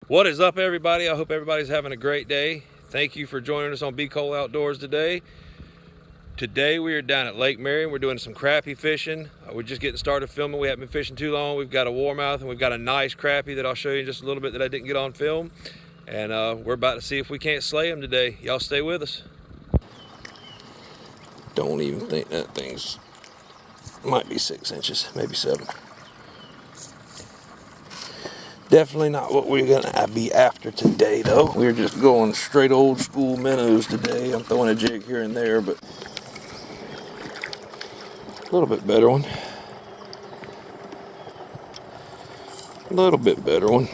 What is up, everybody? I hope everybody's having a great day. Thank you for joining us on BColeOutdoors today. Today we are down at Lake Marion. We're doing some crappie fishing. We're just getting started filming. We haven't been fishing too long. We've got a warmouth and we've got a nice crappie that I'll show you in just a little bit that I didn't get on film. And we're about to see if we can't slay them today. Y'all stay with us. Don't even think that thing's might be 6 inches, maybe 7. Definitely not what we're gonna be after today, though. We're just going straight old school minnows today. I'm throwing a jig here and there, but a little bit better one. A little bit better one.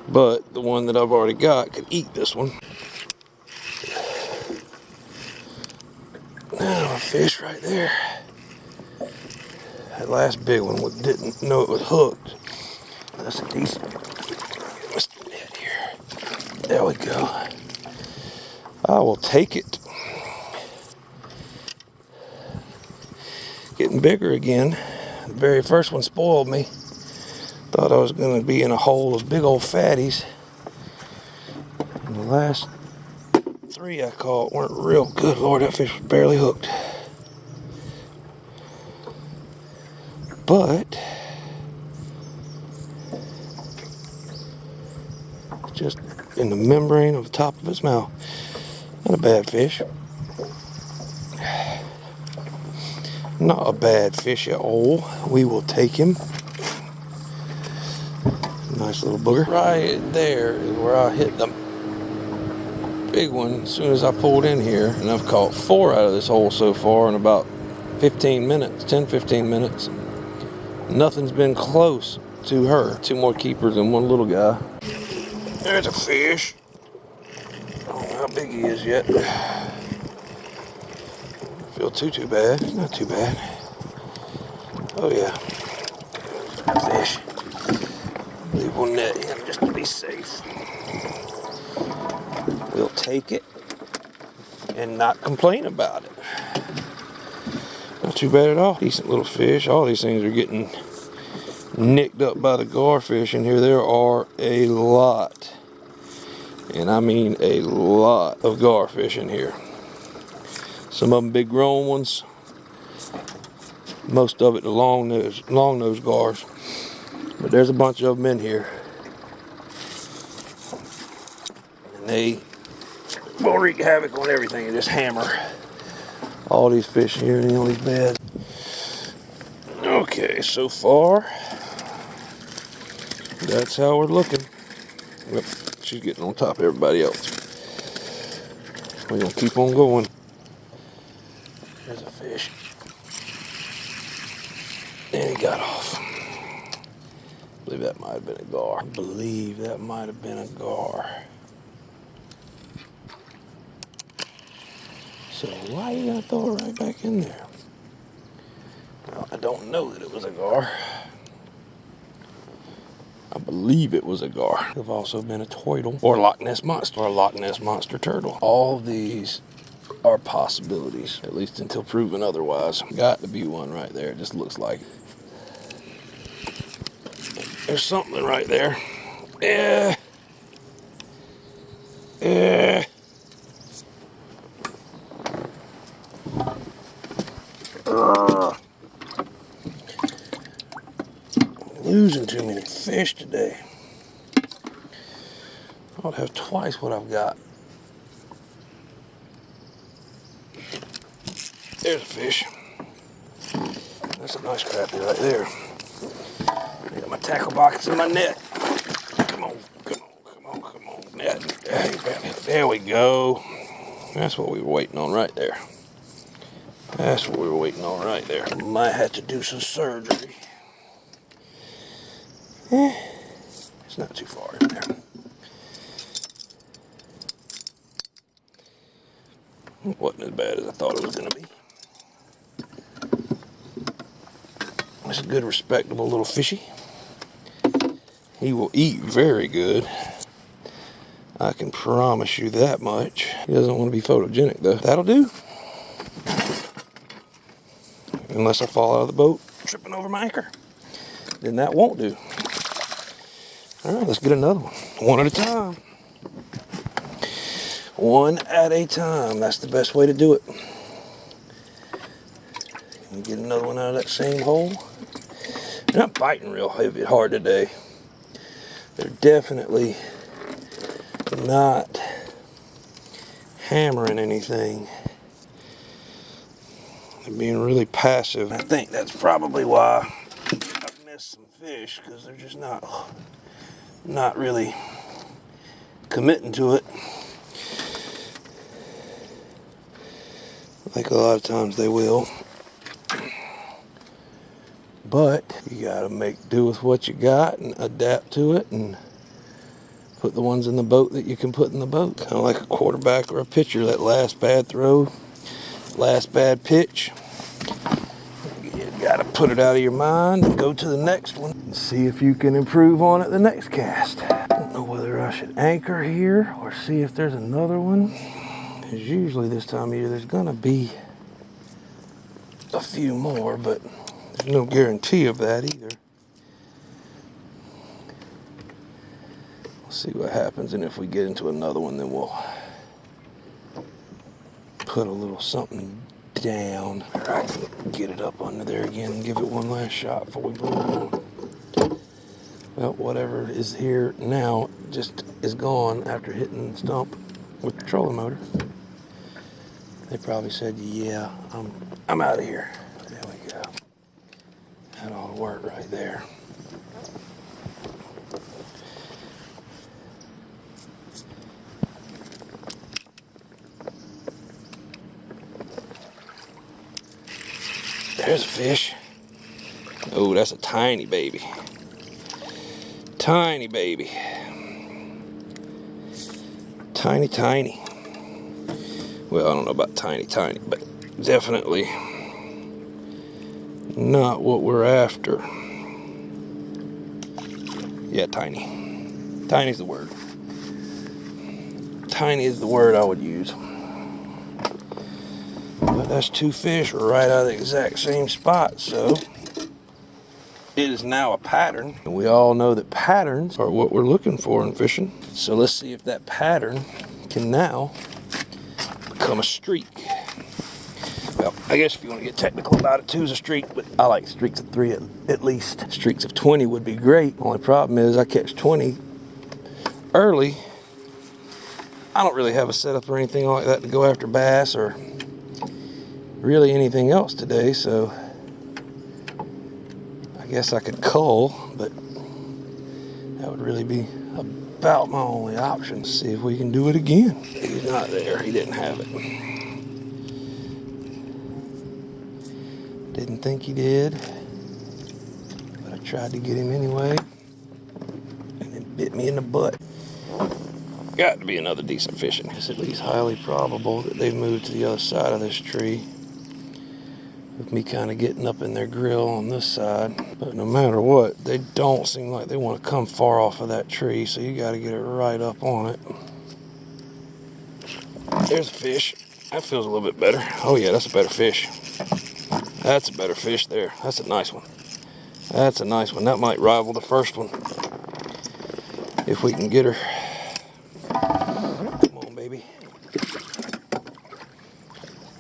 But the one that I've already got could eat this one. Now a fish right there. That last big one didn't know it was hooked. That's a decent net here. There we go. I will take it. Getting bigger again. The very first one spoiled me. Thought I was going to be in a hole of big old fatties. And the last 3 I caught weren't real good. Lord, that fish was barely hooked. But just in the membrane of the top of his mouth. Not a bad fish. Not a bad fish at all. We will take him. Nice little booger. Right there is where I hit the big one as soon as I pulled in here. And I've caught 4 out of this hole so far in about 15 minutes, 10-15 minutes. Nothing's been close to her. 2 more keepers and 1 little guy. There's a fish. I don't know how big he is yet. Don't feel too bad. It's not too bad. Oh yeah. Fish. Leave one net in just to be safe. We'll take it and not complain about it. Not too bad at all. Decent little fish. All these things are getting nicked up by the garfish in here. There are a lot, and I mean a lot of garfish in here. Some of them big grown ones. Most of it the long nose gars. But there's a bunch of them in here. And they will wreak havoc on everything and just hammer all these fish here in all these beds. Okay, so far, that's how we're looking. Yep, she's getting on top of everybody else. We're gonna keep on going. There's a fish. And he got off. I believe that might have been a gar. I believe that might have been a gar. So why are you gonna throw it right back in there? Well, I don't know that it was a gar. I believe it was a gar. Could have also been a turtle or a Loch Ness monster or a Loch Ness monster turtle. All of these are possibilities, at least until proven otherwise. Got to be one right there. It just looks like it. There's something right there. Yeah. Yeah. Losing too many fish today. I'll have twice what I've got. There's a fish. That's a nice crappie right there. I got my tackle box in my net. Come on, net. There we go. That's what we were waiting on right there. That's what we were waiting on right there. Might have to do some surgery. It's not too far in there. It wasn't as bad as I thought it was going to be. It's a good, respectable little fishy. He will eat very good. I can promise you that much. He doesn't want to be photogenic though. That'll do. Unless I fall out of the boat, tripping over my anchor. Then that won't do. All right, let's get another one. One at a time. One at a time. That's the best way to do it. Can we get another one out of that same hole? They're not biting real heavy hard today. They're definitely not hammering anything. They're being really passive. I think that's probably why I've missed some fish, because they're just not really committing to it. Like a lot of times they will. But you gotta make do with what you got and adapt to it and put the ones in the boat that you can put in the boat. Kind of like a quarterback or a pitcher. That last bad throw, last bad pitch, you gotta put it out of your mind and go to the next one and see if you can improve on it the next cast. I don't know whether I should anchor here or see if there's another one. Because usually this time of year there's gonna be a few more, but there's no guarantee of that either. We'll see what happens, and if we get into another one, then we'll put a little something down. I can get it up under there again and give it one last shot before we move on. Well, whatever is here now just is gone after hitting the stump with the trolling motor. They probably said, yeah, I'm out of here. There we go. That ought to work right there. There's a fish. Oh, that's a tiny baby. Tiny baby. Tiny, tiny. Well, I don't know about tiny, tiny, but definitely not what we're after. Yeah, tiny. Tiny's the word. Tiny is the word I would use. But that's two fish right out of the exact same spot, so it is now a pattern. And we all know that patterns are what we're looking for in fishing. So let's see if that pattern can now become a streak. Well, I guess if you want to get technical about it, 2 is a streak, but I like streaks of 3 at least. Streaks of 20 would be great. Only problem is I catch 20 early. I don't really have a setup or anything like that to go after bass or really anything else today, so I guess I could cull, but that would really be about my only option. See if we can do it again. He's not there. He didn't have it. Didn't think he did, but I tried to get him anyway, and it bit me in the butt. Got to be another decent fishing. It's at least highly probable that they've moved to the other side of this tree, with me kind of getting up in their grill on this side. But no matter what, they don't seem like they want to come far off of that tree, so you got to get it right up on it. There's a fish. That feels a little bit better. Oh yeah, that's a better fish. That's a better fish there. That's a nice one. That's a nice one. That might rival the first one, if we can get her. Come on, baby.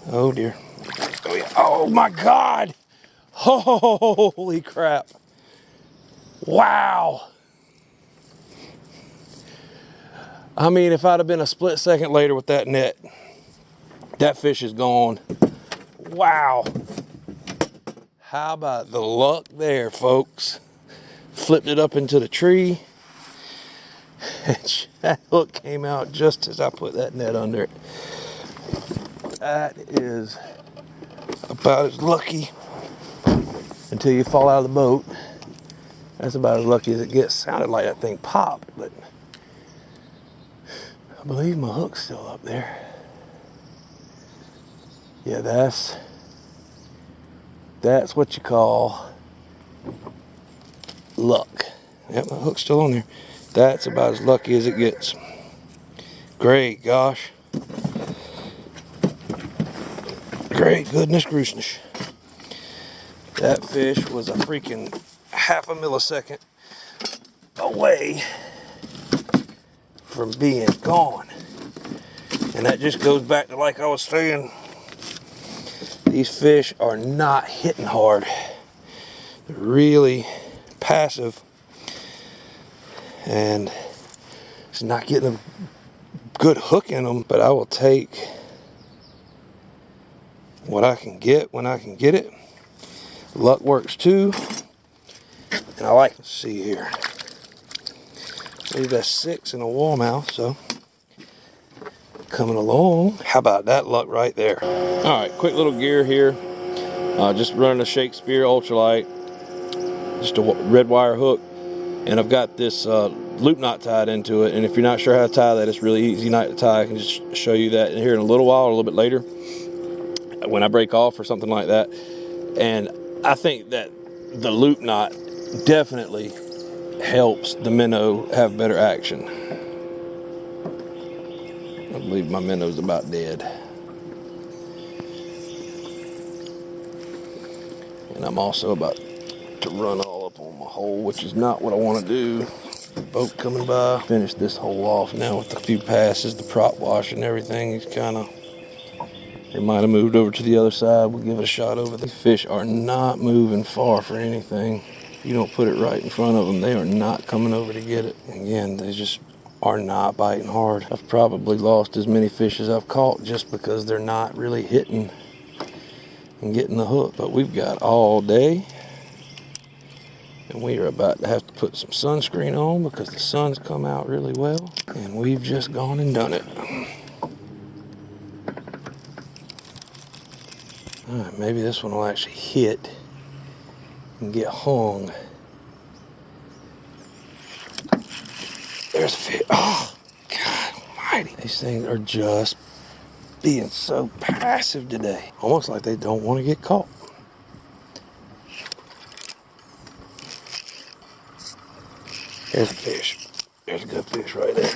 Oh dear. Oh yeah. Oh my God. Holy crap. Wow. I mean, if I'd have been a split second later with that net, that fish is gone. Wow. How about the luck there, folks? Flipped it up into the tree. And that hook came out just as I put that net under it. That is about as lucky until you fall out of the boat. That's about as lucky as it gets. Sounded like that thing popped, but I believe my hook's still up there. Yeah, that's what you call luck. Yep, my hook's still on there. That's about as lucky as it gets. Great gosh. Great goodness gracious. That fish was a freaking half a millisecond away from being gone. And that just goes back to, like I was saying, these fish are not hitting hard. They're really passive, and it's not getting a good hook in them, but I will take what I can get when I can get it. Luck works too, and I like to see here. I believe that's 6 in a wallmouth, so coming along. How about that luck right there? All right, quick little gear here. Just running a Shakespeare ultralight, just a red wire hook, and I've got this loop knot tied into it. And if you're not sure how to tie that, it's really easy knot to tie. I can just show you that here in a little while, or a little bit later, when I break off or something like that. And I think that the loop knot definitely helps the minnow have better action. I believe my minnow's about dead. And I'm also about to run all up on my hole, which is not what I want to do. Boat coming by. Finish this hole off now with a few passes, the prop wash and everything. He's kind of, it might have moved over to the other side. We'll give it a shot over there. These fish are not moving far for anything. If you don't put it right in front of them, they are not coming over to get it. Again, they just are not biting hard. I've probably lost as many fish as I've caught just because they're not really hitting and getting the hook. But we've got all day, and we are about to have to put some sunscreen on because the sun's come out really well, and we've just gone and done it. All right, maybe this one will actually hit and get hung. There's a fish. Oh, God almighty. These things are just being so passive today. Almost like they don't want to get caught. There's a fish. There's a good fish right there.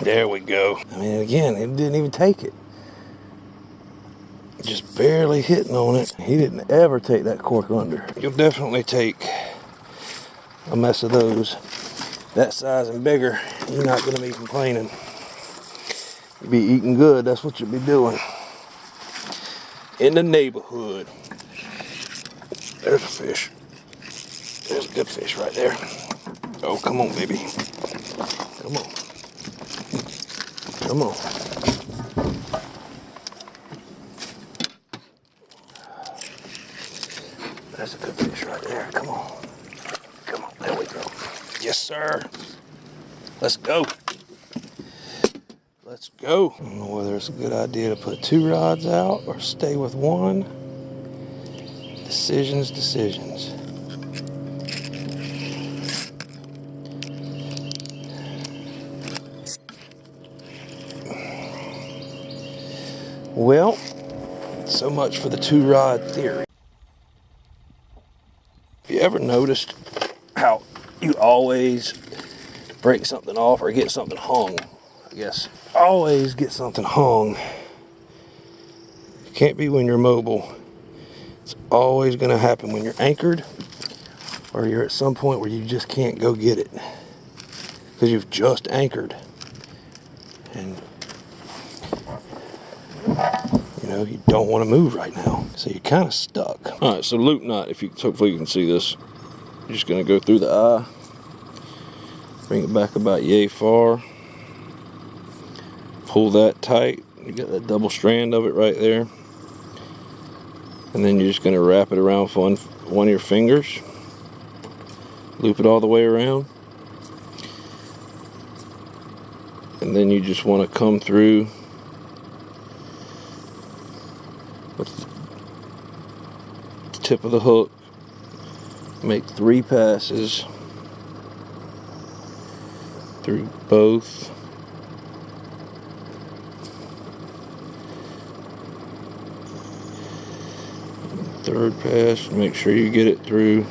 There we go. I mean, again, it didn't even take it. Just barely hitting on it. He didn't ever take that cork under. You'll definitely take a mess of those that size and bigger. You're not going to be complaining. You'll be eating good. That's what you'll be doing in the neighborhood. There's a fish. There's a good fish right there. Oh, come on, baby. Come on. Come on. That's a good fish right there. Come on. Come on. There we go. Yes, sir. Let's go. Let's go. I don't know whether it's a good idea to put 2 rods out or stay with 1. Decisions. Well, so much for the 2-rod theory. Have you ever noticed how you always break something off or get something hung? I guess always get something hung. It can't be when you're mobile. It's always going to happen when you're anchored, or you're at some point where you just can't go get it because you've just anchored, and you know you don't want to move right now, so you're kind of stuck. All right, so loop knot. Hopefully you can see this. You're just going to go through the eye, bring it back about yay far, pull that tight. You got that double strand of it right there. And then you're just going to wrap it around with one of your fingers. Loop it all the way around. And then you just want to come through with the tip of the hook. Make 3 passes through both. Third pass, make sure you get it through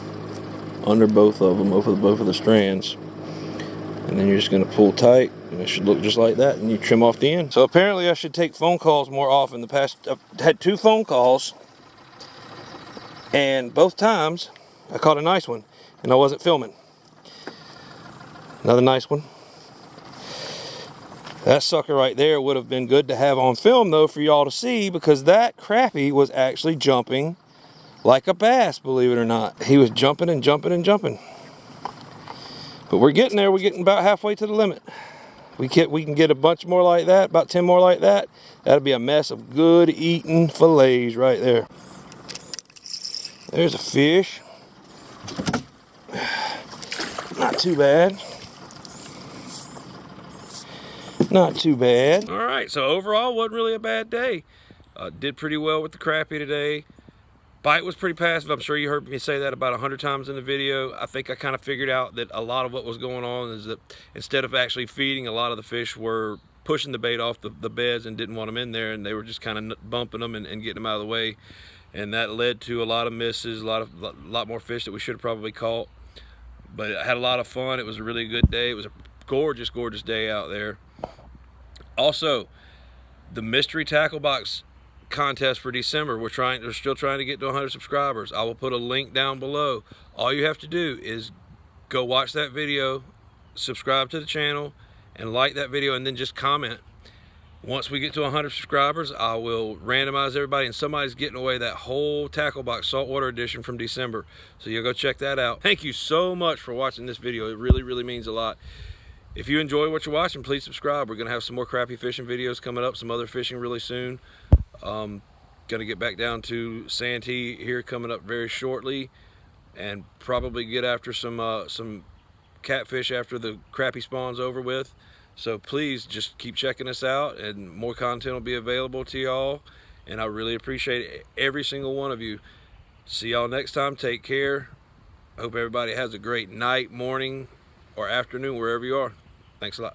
under both of them, both of the strands. And then you're just going to pull tight, and it should look just like that, and you trim off the end. So apparently I should take phone calls more often. I've had 2 phone calls, And both times I caught a nice one and I wasn't filming. Another nice one. That sucker right there would have been good to have on film though for y'all to see, because that crappie was actually jumping like a bass, believe it or not. He was jumping and jumping and jumping. But we're getting there. We're getting about halfway to the limit. We can get a bunch more like that, about 10 more like that. That'll be a mess of good eating fillets right there. There's a fish. Not too bad. Not too bad. All right, so overall, wasn't really a bad day. Did pretty well with the crappie today. Bite was pretty passive. I'm sure you heard me say that about 100 times in the video. I think I kind of figured out that a lot of what was going on is that instead of actually feeding, a lot of the fish were pushing the bait off the beds and didn't want them in there, and they were just kind of bumping them and getting them out of the way. And that led to a lot of misses, a lot more fish that we should have probably caught. But I had a lot of fun. It was a really good day. It was a gorgeous, gorgeous day out there. Also, the mystery tackle box contest for December, we're still trying to get to 100 subscribers. I will put a link down below. All you have to do is go watch that video, subscribe to the channel, and like that video, and then just comment. Once we get to 100 subscribers, I will randomize everybody, and somebody's getting away that whole tackle box saltwater edition from December. So you'll go check that out. Thank you so much for watching this video. It really, really means a lot. If you enjoy what you're watching, please subscribe. We're going to have some more crappie fishing videos coming up, some other fishing really soon. Going to get back down to Santee here coming up very shortly, and probably get after some catfish after the crappie spawn's over with. So please just keep checking us out, and more content will be available to y'all, and I really appreciate every single one of you. See y'all next time. Take care. I hope everybody has a great night, morning, or afternoon, wherever you are. Thanks a lot.